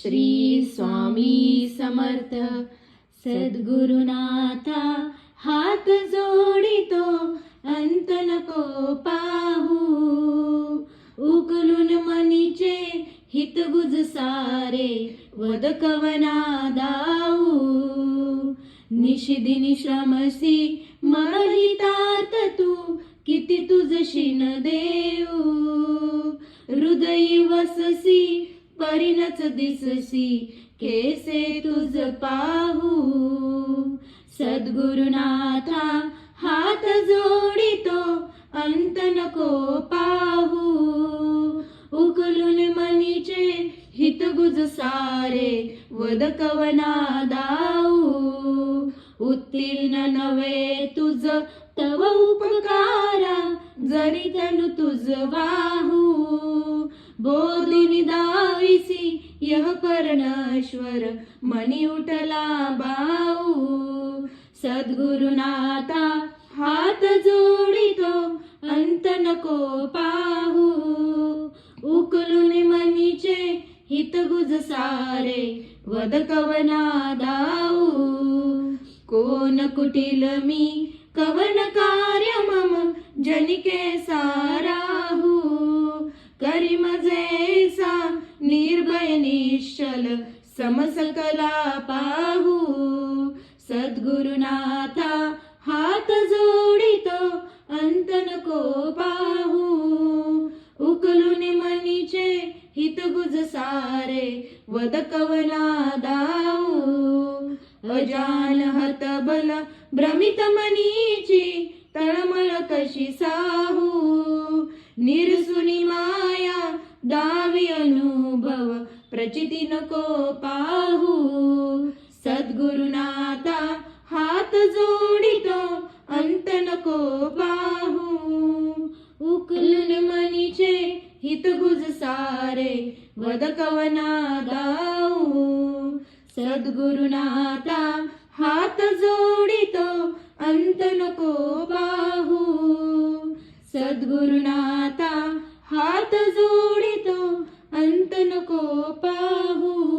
श्री स्वामी समर्थ सद्गुरुनाथा हात जोडितो अंत नको पाहू उकलून मनीचे हितगुज सारे वद कवना दाऊ निशिदिनी श्रमसी मलितात तू किती तुझशीन देऊ हृदयी वससी परिणच दिससी केसे तुझ पाहू सद्गुरुनाथा हात जोडितो अंत नको पाहू उकलून मनीचे हितगुज सारे वद कवना दाऊ उत्तीर्ण नवे तुझ तव उपकारा जरी तनु तुझ वाहू बोधिनी दाविसी यह कर्णेश्वर मनी उठला बाऊ सद्गुरुनाथा हात जोडितो अंत नको पाहू उकलून मनीचे हितगुज सारे वद कवना दाऊ कोण कुटील मी कवन कार्य मम जनिके साराहू करी मजेसा निर्भय निश्चल समसकला पाहू सद्गुरुनाथा हात जोडितो अंत नको पाहू उकलून मनीचे हितगुज सारे वद कवना दाऊ अजान हतबल भ्रमित मनीची तळमळ कशी साहू निरसुनी माया दावी अनुभव प्रचिती नको पाहू सद्गुरुनाथा हात जोडितो अंत नको पाहू उकलून मनीचे हितगुज सारे वद कवना दाऊ सद्गुरुनाथा हात जोडितो अंत नको पाहू सद्गुरुनाथा हात जोडितो अंत नको पाहू।